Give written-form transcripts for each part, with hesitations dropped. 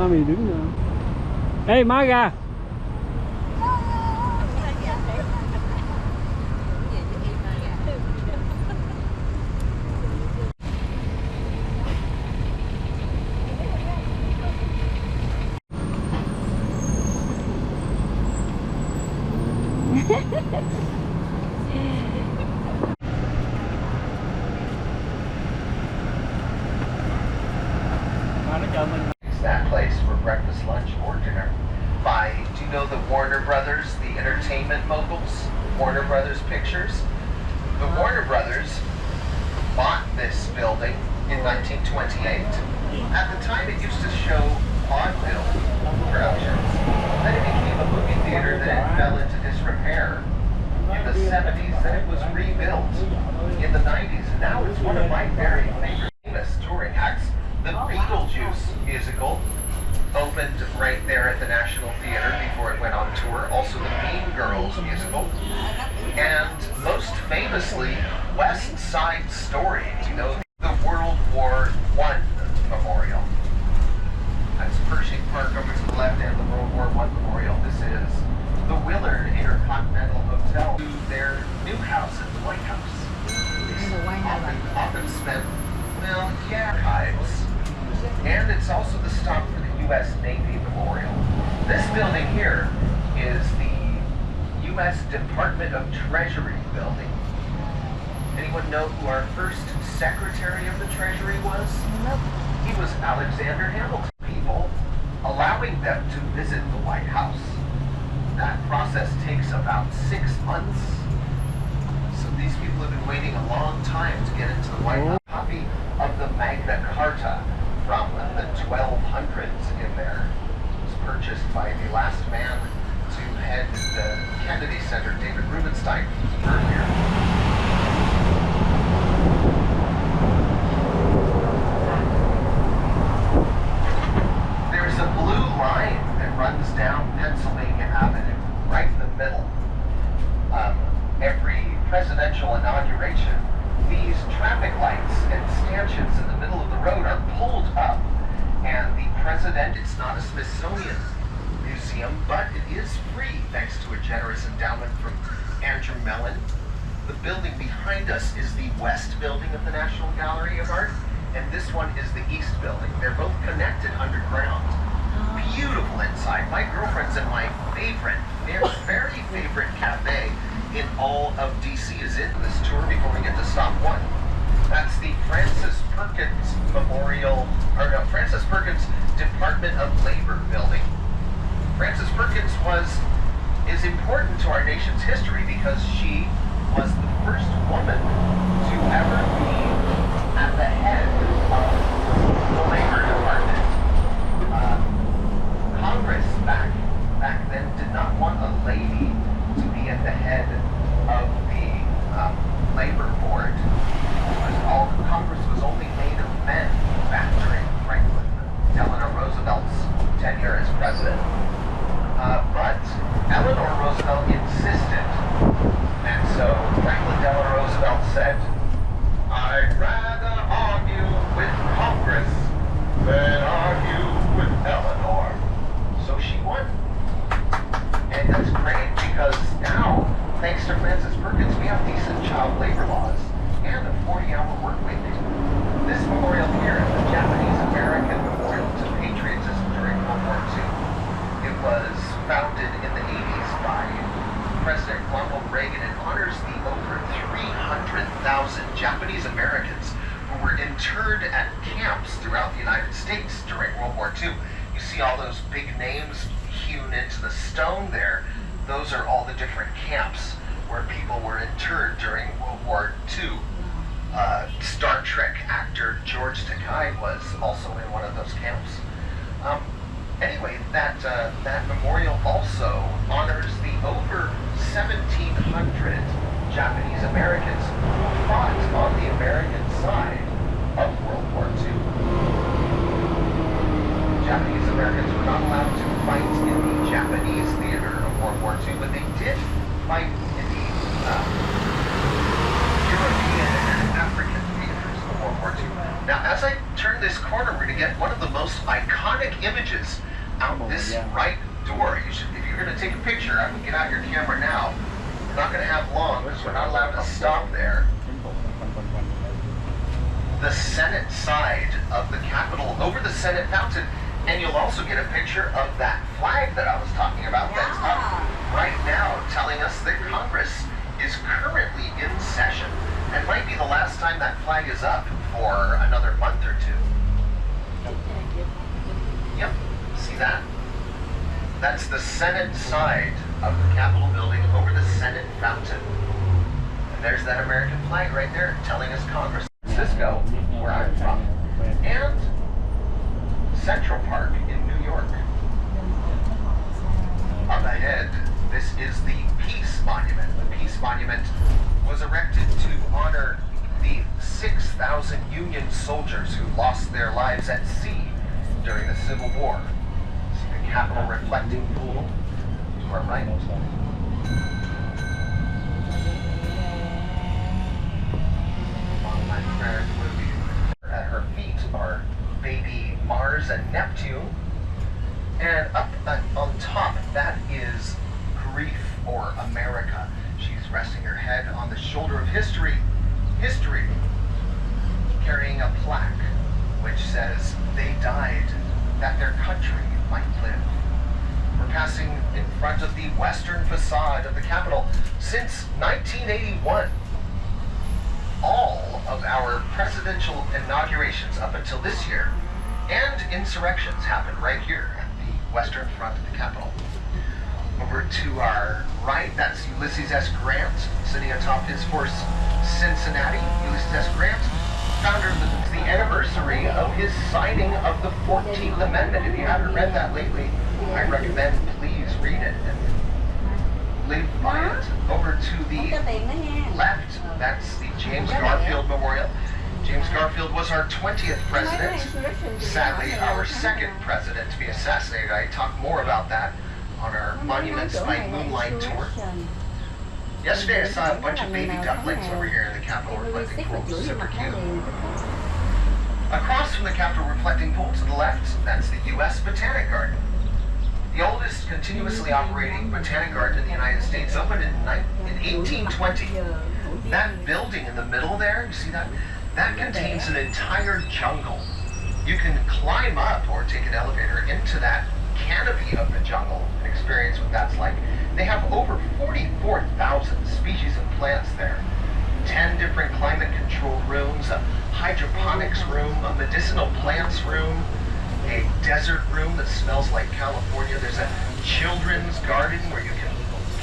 Mami đứng nè. Hey MAGA. That place for breakfast, lunch, or dinner. Do you know the Warner Brothers, the entertainment moguls? Warner Brothers Pictures? The Warner Brothers bought this building in 1928. At the time, it used to show vaudeville productions. Then it became a movie theater that fell into disrepair. In the 70s, then it was rebuilt in the 90s. And now it's one of my very favorite famous touring acts. The Beetlejuice musical opened right there at the National Theater before it went on tour. Also the Mean Girls musical. And most famously, West Side Story. You know, the World War I Memorial. That's Pershing Park over to the left and the World War I Memorial. This is the Willard Intercontinental Hotel. To their new house at the White House. Often spent, well, yeah, archives. And it's also the stop for the U.S. Navy Memorial. This building here is the U.S. Department of Treasury building. Anyone know who our first Secretary of the Treasury was? Nope. He was Alexander Hamilton. People allowing them to visit the White House. That process takes about 6 months. So these people have been waiting a long time to get into the White House. A copy of the Magna Carta from the 1200s in there. It was purchased by the last man to head the Kennedy Center, David Rubenstein, earlier. There's a blue line that runs down Pennsylvania Avenue, right in the middle. Every presidential inauguration, these traffic lights and stanchions in the middle of the road are pulled up, and the president, it's not a Smithsonian museum, but it is free thanks to a generous endowment from Andrew Mellon. The building behind us is the West Building of the National Gallery of Art, and this one is the East Building. They're both connected underground. Beautiful inside. My girlfriend's in my favorite, very favorite cafe in all of DC is in this tour before we get to stop one. That's the Francis Perkins Francis Perkins Department of Labor building. Francis Perkins is important to our nation's history because she was the first woman to ever be at the head of the Labor Department. Congress back then did not want a lady to be at the head of the labor board. Congress was only made of men back during Franklin Delano Roosevelt's tenure as president. But Eleanor Roosevelt insisted, and so Franklin Delano Roosevelt said, "I'd rather argue with Congress than argue with Eleanor." So she won. And that's great because now, thanks to Francis Perkins, we have decent child labor laws and a 40-hour work week. This memorial here is the Japanese American Memorial to Patriotism during World War II. It was founded in the 80s by President Ronald Reagan and honors the over 300,000 Japanese Americans who were interned at camps throughout the United States during World War II. You see all those big names hewn into the stone there. Those are all the different camps where people were interned during World War II. Star Trek actor George Takei was also in one of those camps. Anyway, that memorial also honors the over 1,700 Japanese Americans who fought on the American side of World War II. Japanese Americans were not allowed to fight in the Japanese theater of World War II, but they did fight in the European and African theaters of World War II. Now, as I turn this corner, we're going to get one of the most iconic images out this right door. You should, if you're going to take a picture, I would get out your camera now. We're not going to have long because we're not allowed to stop there. The Senate side of the Capitol over the Senate fountain, and you'll also get a picture of that flag that I was talking about that's up right now, telling us that Congress is currently in session and might be the last time that flag is up for another month or two. Yep, see that? That's the Senate side of the Capitol building over the Senate fountain. And there's that American flag right there telling us Congress. Francisco, where I'm from, and Central Park in New York. Up ahead, this is the Peace Monument. The Peace Monument was erected to honor the 6,000 Union soldiers who lost their lives at sea during the Civil War. See the Capitol reflecting pool to our right. At her feet are baby Mars and Neptune, and up on top, that is Grief or America. She's resting her head on the shoulder of history, carrying a plaque which says they died that their country might live. We're passing in front of the western facade of the Capitol. Since 1981, all of our presidential inaugurations up until this year and insurrections happened right here at the western front of the Capitol. Over to our right, that's Ulysses S. Grant sitting atop his horse Cincinnati. Ulysses S. Grant, founder of the anniversary of his signing of the 14th Amendment. If you haven't read that lately, I recommend please read it and live by it. Over to the left, that's the James Garfield Memorial. James Garfield was our 20th president. Sadly, our second president to be assassinated. I talk more about that on our Monuments by Moonlight tour. Yesterday I saw a bunch of baby ducklings over here in the Capitol reflecting pool. Super cute. Across from the Capitol reflecting pool to the left, that's the U.S. Botanic Garden. The oldest continuously operating botanic garden in the United States opened in 1820. That building in the middle there, you see that? That contains an entire jungle. You can climb up or take an elevator into that canopy of the jungle and experience what that's like. They have over 44,000 species of plants there. 10 different climate control rooms, a hydroponics room, a medicinal plants room, a desert room that smells like California. There's a children's garden where you can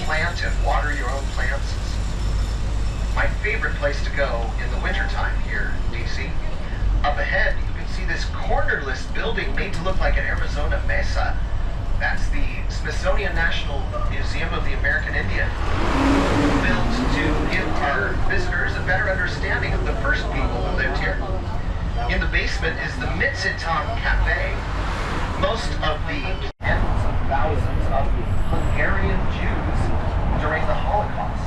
plant and water your own plants. It's my favorite place to go in the wintertime here in DC. Up ahead, you can see this cornerless building made to look like an Arizona mesa. That's the Smithsonian National Museum of the American Indian, built to give our visitors a better understanding of the first people who lived here. In the basement is the Mitzitan Cafe. Most of the tens of thousands of Hungarian Jews during the Holocaust.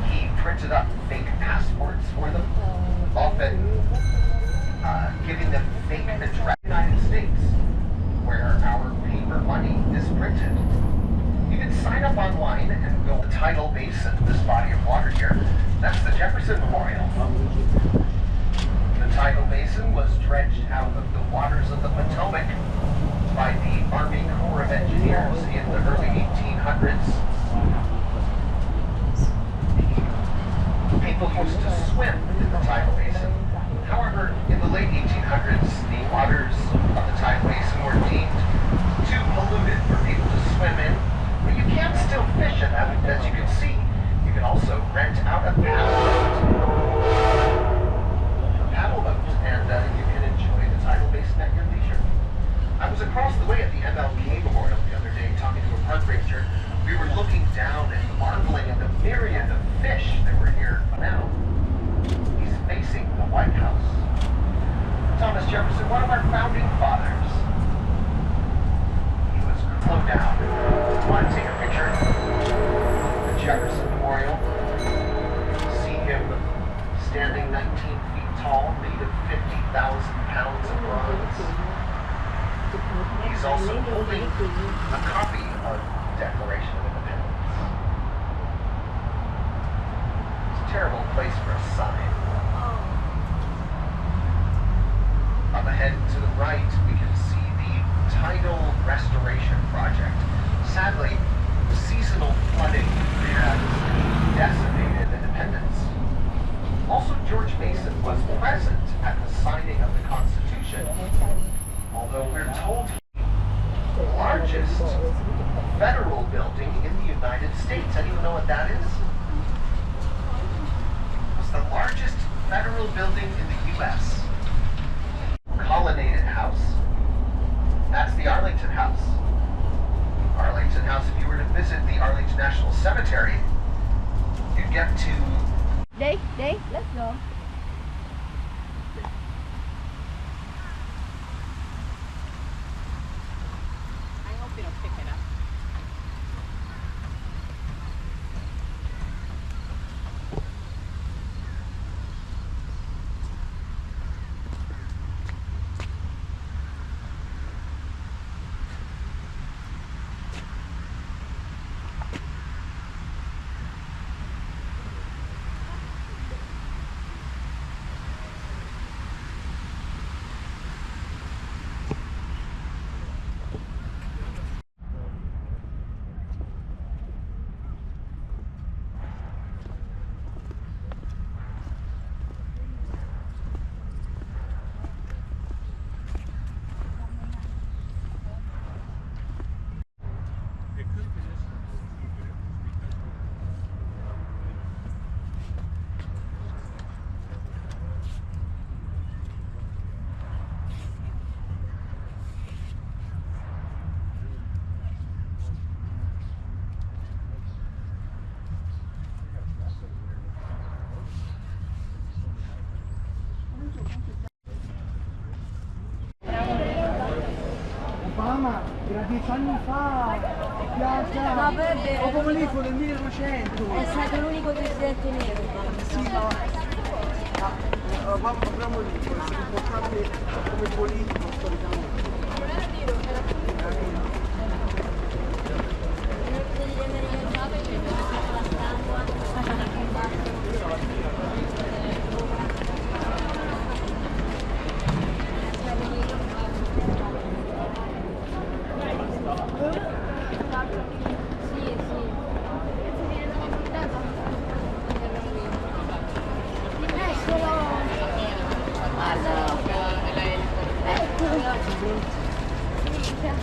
He printed up fake passports for them, often giving them fake address in the United States, where our paper money is printed. You can sign up online and go to the tidal basin, this body of water here. That's the Jefferson Memorial. The tidal basin was dredged out of the waters of the Potomac by the Army Corps of Engineers in the early 1800s. People used to swim in the tidal basin. However, in the late 1800s, the waters of the tidal basin were deemed too polluted for people to swim in. But you can still fish in them, as you can see. You can also rent out a paddle boat, and you can enjoy the tidal basin at your leisure. I was across the way at the MLK Memorial the other day talking to a park ranger. We were looking down and marveling at the myriad of fish that were here now. He's facing the White House. Thomas Jefferson, one of our founding fathers. He was slow down. Want to take a picture? The Jefferson Memorial. See him standing 19 feet tall, made of 50,000 pounds He's also holding a copy of the Declaration of Independence. It's a terrible place for a sign. Up ahead to the right, we can see the tidal restoration project. Sadly, the seasonal flooding has decimated Independence. Also, George Mason was present at the signing of the Constitution, although we're told the largest federal building in the United States. Anyone know what that is? It's the largest federal building in the U.S. Colonnaded house. That's the Arlington House. Arlington House, if you were to visit the Arlington National Cemetery, you'd get to... Dave, let's go. I hope you don't pick it up. Obama era 10 anni fa, piazza, No, vabbè, o come lì fu nel 1900. è stato l'unico presidente nero. Sì, no. Obama proprio lì, può essere importante come politico storicamente.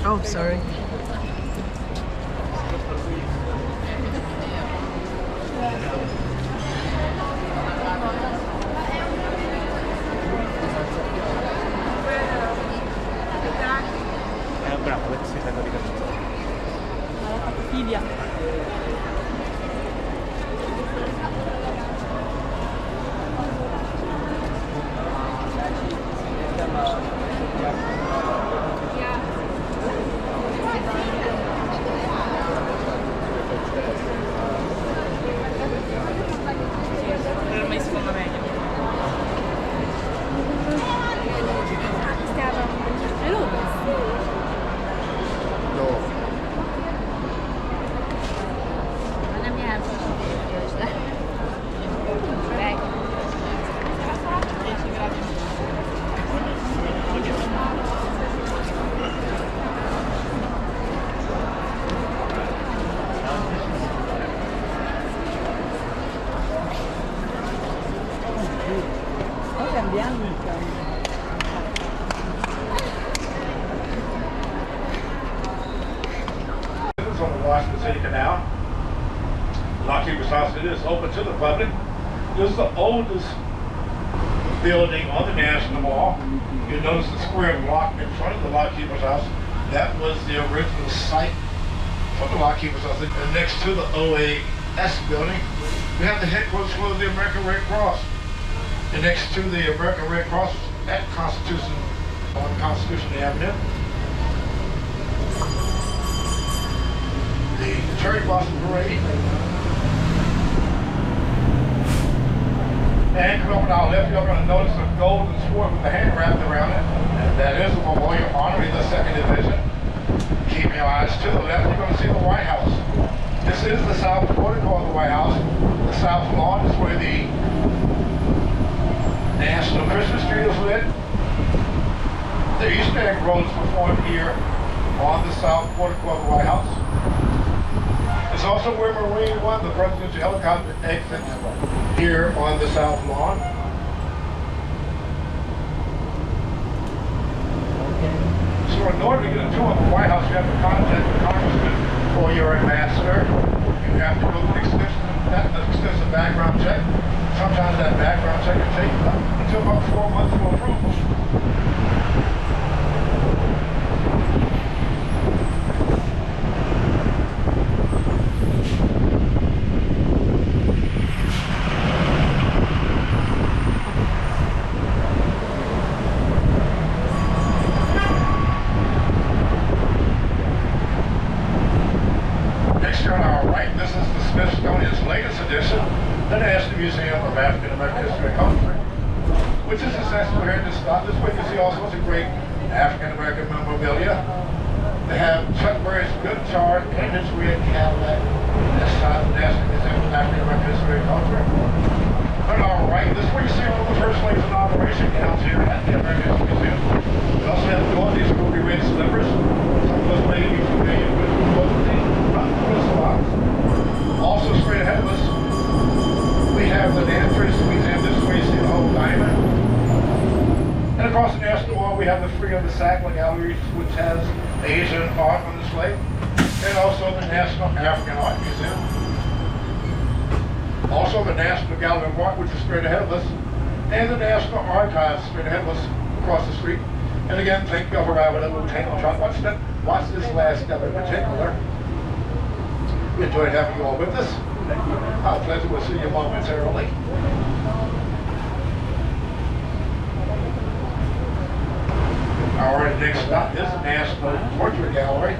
Oh, sorry. Bravo, vedi se tengo di capito. Figlia. Per me secondo me meglio. È lungo. La mia Sta cambiando il cambio. On the Washington City Canal. Lockkeeper's House, it is open to the public. This is the oldest building on the National Mall. You notice the square block in front of the Lockkeeper's House. That was the original site for the Lockkeeper's House. And next to the OAS building, we have the headquarters for the American Red Cross. And next to the American Red Cross at Constitution, on Constitution Avenue. The Cherry Blossom Parade. And come up on our left, you're going to notice a golden sword with the hand wrapped around it. And that is a memorial honoring the 2nd Division White House. The South Lawn is where the National Christmas tree is lit. The Easter egg rolls performed here on the south portico of the White House. It's also where Marine One, the presidential helicopter, exits here on the south lawn. So in order to get a tour of the White House, you have to contact the congressman or your ambassador. You have to go through an extensive background check. Sometimes that background check can take up until about 4 months for approval. The National Museum of African American History and Culture, which is essentially here at this stop. This way you can see all sorts of great African American memorabilia. They have Chuck Berry's good guitar and his red Cadillac. That's the National Museum of African American History and Culture. And on our right, this is where you see all the First Lady's inauguration gowns here at the American History Museum. We also have these ruby red slippers. Some of us may be familiar with both of these front wristwatches. Also straight ahead of us, we have the entrance museum. This is where you see the whole diamond. And across the National Mall, we have the Free of the Sackler Gallery, which has Asian art on display, and also the National African Art Museum. Also the National Gallery of Art, which is straight ahead of us, and the National Archives straight ahead of us across the street. And again, thank you all for arriving at Lieutenant John. Watch this last step in particular. We enjoyed having you all with us. Our pleasure. We'll see you momentarily. Our next stop is the National Portrait Gallery.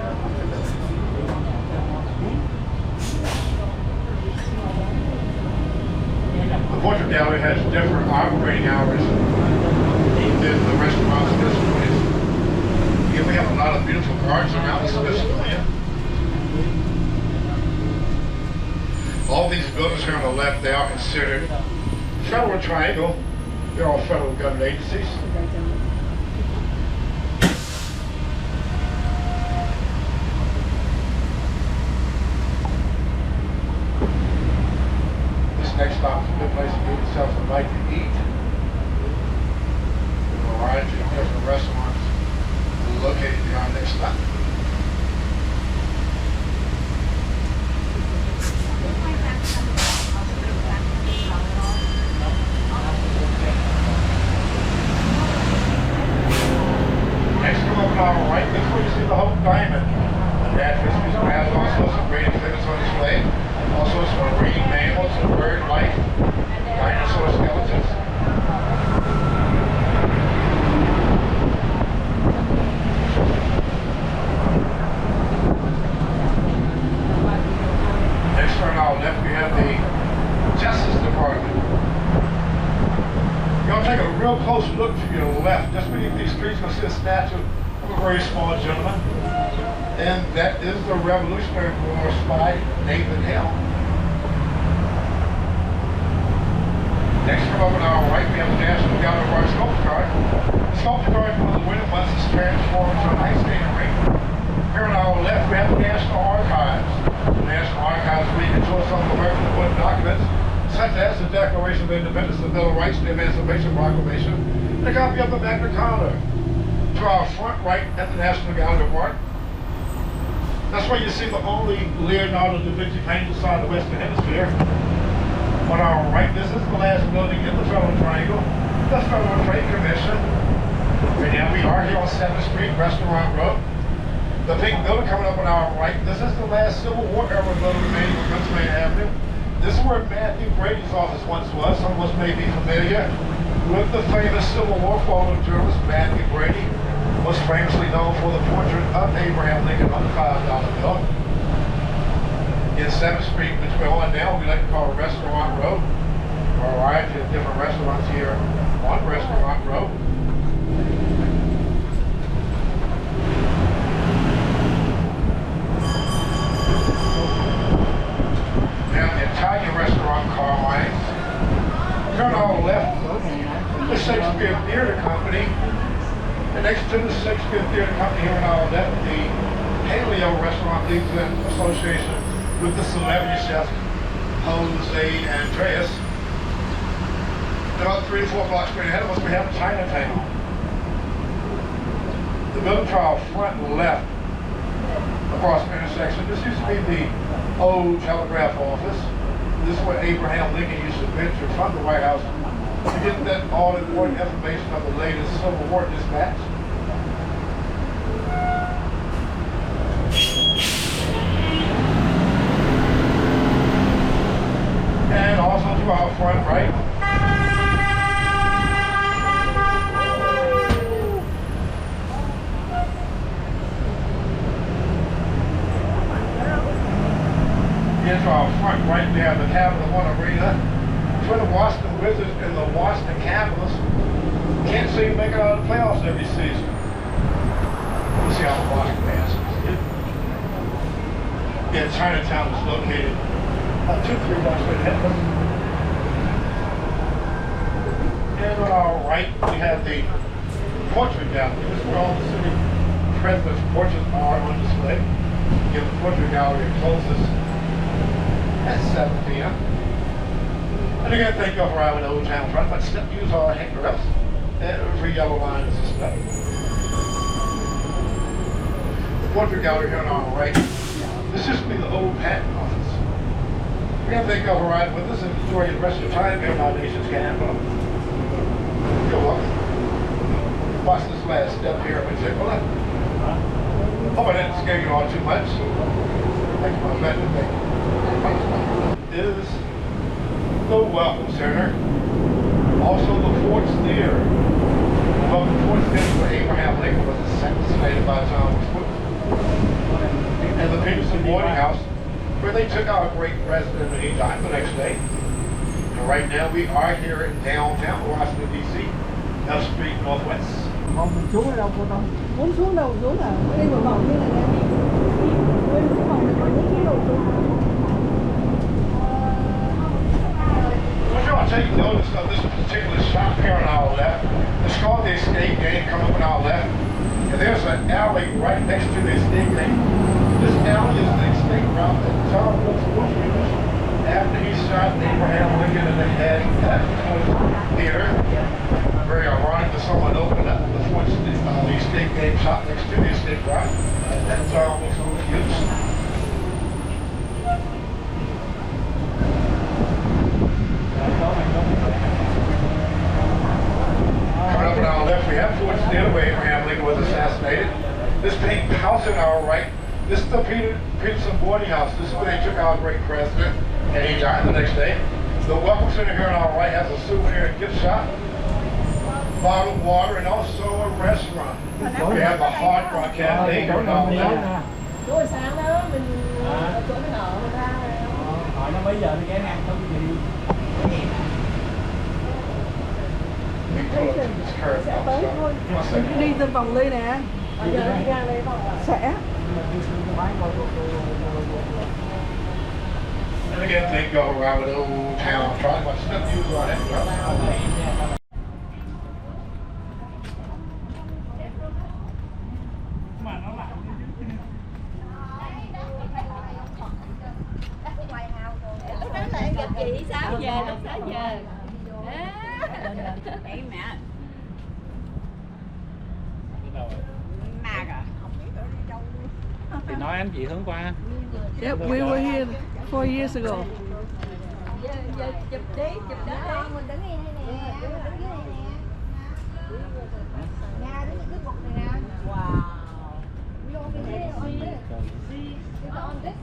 The Portrait Gallery has different operating hours than the restaurants in this place. Here we have a lot of beautiful cards around the Smithsonian. All these buildings here on the left, they are considered Federal Triangle. They're all federal government agencies. This next stop is a good place to give yourself a bite to eat. There's a variety of different restaurants located here on next stop. Right, this is where you see the whole diamond. The Natural History Museum has also some great exhibits on display. Also some marine mammals, some bird life, dinosaur skeletons. Next turn on our left, we have the Justice Department. You're going to take a real close look to your left. Just beneath these trees, you're going to see a statue of a very small gentleman. And that is the Revolutionary War spy, Nathan Hale. Next, come over to our right, we have the National Gallery of Art Sculpture Guard. The Sculpture Guard, one of the winter months, is transformed into an ice skating rink. Here on our left, we have the National Archives. The National Archives, where you can show some of the American important documents, such as the Declaration of Independence, the Bill of Rights, the Emancipation Proclamation, and a copy of the Magna Carta. To our front right at the National Gallery of Art. That's where you see the only Leonardo da Vinci painting inside the Western Hemisphere. On our right, this is the last building in the Federal Triangle, the Federal Trade Commission. Right now we are here on 7th Street, Restaurant Road. The pink building coming up on our right, this is the last Civil War era building remaining on Pennsylvania Avenue. This is where Matthew Brady's office once was. Some of us may be familiar with the famous Civil War photojournalist Matthew Brady. Was famously known for the portrait of Abraham Lincoln on the $5 bill. In 7th Street, which we're on now, we like to call Restaurant Road. There are a variety of different restaurants here on Restaurant Road. Now, the entire Shakespeare Theater Company here in Alabama, the Paleo Restaurant leads in association with the celebrity chef Jose Andreas. About 3 to 4 blocks straight ahead of us, we have Chinatown. The building to our front left across the intersection, this used to be the old telegraph office. This is where Abraham Lincoln used to venture from the White House to get that all important information of the latest Civil War dispatch. And also to our front right, into our front right there, the Capital One Arena. For the Washington Wizards and the Washington Capitals can't seem to make it out of the playoffs every season. Let's see how the Washington passes. Yeah, Chinatown is located 2-3 blocks straight ahead of us. And on our right, we have the portrait gallery. This is where all the city presidents' portraits are on display. Again, the portrait gallery closes at 7 p.m. And again, thank you for arriving at Old Town Front. Let's use our handrails and 3 yellow lines of stuff. The portrait gallery here on our right. This used to be the old patent office. Again, thank you for arriving with us and enjoy the rest of your time here in our nation's capital. You're welcome. Watch this last step here in particular. Hope I didn't scare you all too much. Thank you, my friend. Thank you. Is the Welcome Center, also the Ford's Theater. The Welcome Ford's Theater where Abraham Lincoln was assassinated by John Swift. And the Peterson Boarding House where they took our great president and he died the next day. And right now we are here in downtown Washington, D.C., F Street Northwest. Mình xuống ở đâu cô Tâm? Muốn xuống đâu xuống à? Ở đây một vòng như này nè. Bên cái phòng này có những cái đồ xuống. I'll take notice of this particular shop here on our left. It's called the Escape Game, coming up on our left. And there's an alley right next to the Escape Game. This alley is the escape route that John Wilkes used after he shot Abraham Lincoln in the head at the theater. Very ironic that someone opened up the Escape Game shop next to the escape route that John Wilkes used. Coming up on our left, we have Ford's Theater where Abraham Lincoln was assassinated. This pink house on our right, this is the Peterson Boarding House. This is where they took our great president and he died the next day. The Welcome Center here on our right has a souvenir and gift shop, bottled water, and also a restaurant. We have a Hard Rock Cafe here on our left. Buổi sáng đó mình ở chỗ mình ở người ta Hỏi nó mấy giờ thì ghé ngang không gì đi. sẽ tới thôi. Mình đi từ vòng đây nè. Bây giờ đi ra đây vòng Sẽ. And again, thank you all around the old town. Try my step use on it. lúc đó là em gặp chị 6 giờ, lúc 6 giờ. Amen. MAGA. Thì nói anh chị hướng qua. Yep, we were here 4 years ago. Giờ chụp đi, chụp đó. Mình đứng đây nè, đứng dưới đây nè. Nga đứng dưới bục này nè. Wow. We over here on this. On this